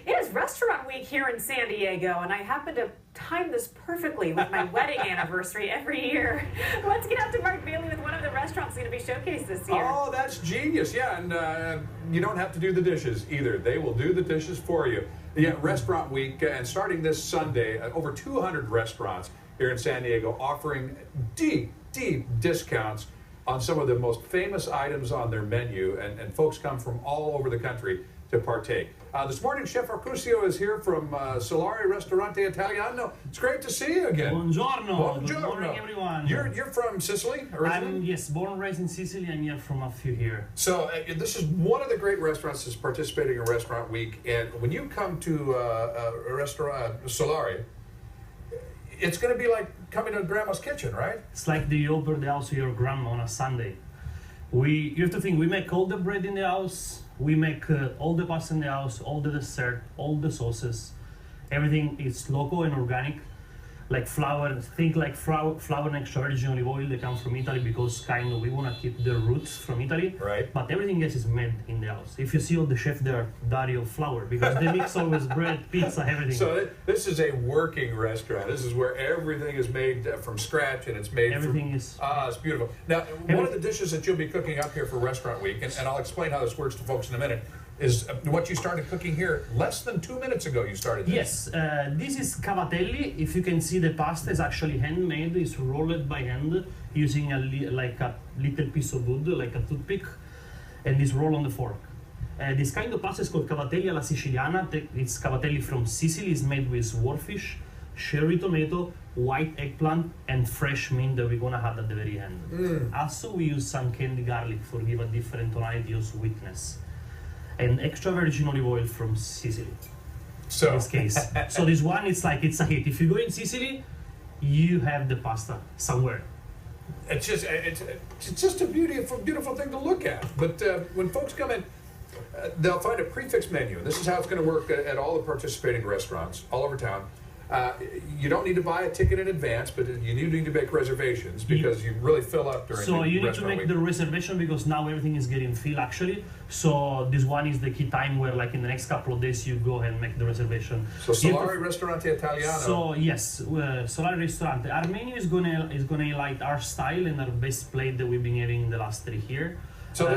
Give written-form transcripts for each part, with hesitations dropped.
It is Restaurant Week here in San Diego, and I happen to time this perfectly with my wedding anniversary every year. Let's get out to Marc with one of the restaurants going to be showcased this year. Oh, that's genius. Yeah, and you don't have to do the dishes either. They will do the dishes for you. Yeah, Restaurant Week, and starting this Sunday, over 200 restaurants here in San Diego offering deep discounts on some of the most famous items on their menu, and folks come from all over the country to partake. This morning, Chef Accursio is here from Solare, Ristorante Italiano. It's great to see you again. Buongiorno. Good morning, everyone. You're from Sicily originally? Yes, born and raised in Sicily, and you're from a few here. So this is one of the great restaurants that's participating in Restaurant Week, and when you come to a restaurant, Solare, it's going to be like coming to Grandma's kitchen, right? It's like you open the house of your grandma on a Sunday. You have to think, we make all the bread in the house, we make all the pasta in the house, all the dessert, all the sauces. Everything is local and organic. Like flour, think like flour and extra virgin olive oil. They come from Italy because kind of we want to keep the roots from Italy. Right. But everything else is made in the house. If you see all the chef there, Dario flour, because they mix always bread, pizza, everything. So this is a working restaurant. This is where everything is made from scratch, and it's made it's beautiful. Now, one of the dishes that you'll be cooking up here for Restaurant Week, and I'll explain how this works to folks in a minute, is what you started cooking here less than 2 minutes ago. You started this. Yes, this is cavatelli. If you can see, the pasta is actually handmade. It's rolled by hand using like a little piece of wood, like a toothpick, and it's rolled on the fork. This kind of pasta is called cavatelli alla siciliana. It's cavatelli from Sicily. It's made with swordfish, cherry tomato, white eggplant, and fresh mint that we're gonna add at the very end. Also, we use some candy garlic for give a different tonality of sweetness. And extra virgin olive oil from Sicily. So in this case, so this one it's a hit. If you go in Sicily, you have the pasta somewhere. It's just a beautiful thing to look at. But when folks come in, they'll find a prefix menu. This is how it's going to work at all the participating restaurants all over town. You don't need to buy a ticket in advance, but you need to make reservations because you really fill up during the So you need to Restaurant make Week. the reservation because now everything is getting filled actually. So this one is the key time where like in the next couple of days you go ahead and make the reservation. So Solare Ristorante Italiano. So yes, Solare Ristorante. Our menu is gonna highlight our style and our best plate that we've been having in the last 3 years. So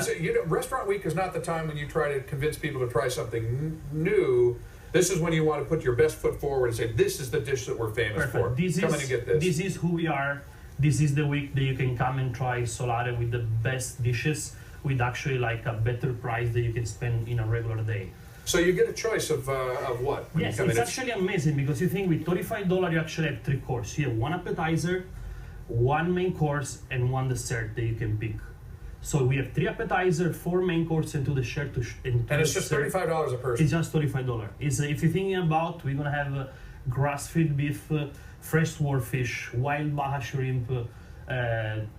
Restaurant Week is not the time when you try to convince people to try something new. This is when you want to put your best foot forward and say, this is the dish that we're famous for. Come in and get this. This is who we are. This is the week that you can come and try Solare with the best dishes with actually like a better price that you can spend in a regular day. So you get a choice of what? When Yes, you come it's in? actually amazing because you think with $35 you actually have 3 courses. You have 1 appetizer, 1 main course, and 1 dessert that you can pick. So we have 3 appetizer, 4 main course, and 2 dessert. And it's just $35 a person. It's just $35. If you're thinking about, we're gonna have grass-fed beef, fresh swordfish, wild Baja shrimp,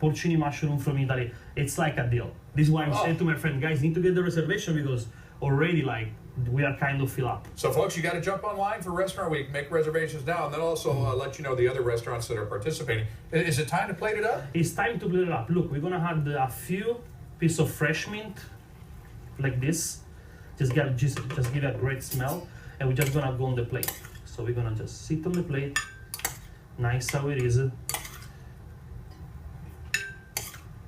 porcini mushroom from Italy. It's like a deal. This is why I'm saying to my friend, guys, need to get the reservation because already like we are kind of filled up. So folks, you got to jump online for Restaurant Week, make reservations now, and then also let you know the other restaurants that are participating. Is it time to plate it up? It's time to plate it up. Look, we're gonna add a few pieces of fresh mint, like this. Just give it a great smell, and we're just gonna go on the plate. So we're gonna just sit on the plate, nice how it is.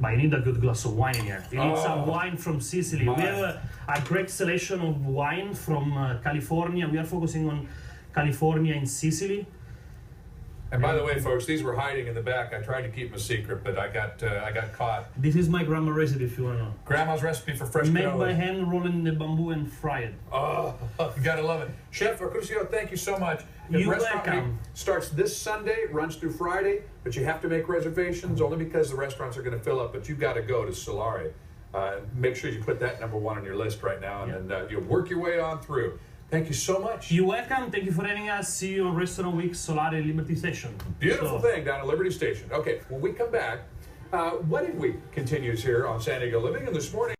But you need a good glass of wine in here. You need some wine from Sicily. We have a great selection of wine from California. We are focusing on California and Sicily. And by the way, folks, these were hiding in the back. I tried to keep them a secret, but I got caught. This is my grandma's recipe, if you want to know. Grandma's recipe for fresh Made cannoli. by hand, rolling the bamboo and fry it. Oh, you gotta love it. Chef Accursio, thank you so much. You're Restaurant Week welcome. starts this Sunday, runs through Friday, but you have to make reservations only because the restaurants are going to fill up. But you've got to go to Solare. Make sure you put that #1 on your list right now, and then you'll work your way on through. Thank you so much. You're welcome. Thank you for having us. See you on Restaurant Week, Solare, Liberty Station. Beautiful thing down at Liberty Station. Okay, when we come back, Wedding Week continues here on San Diego Living, and this morning.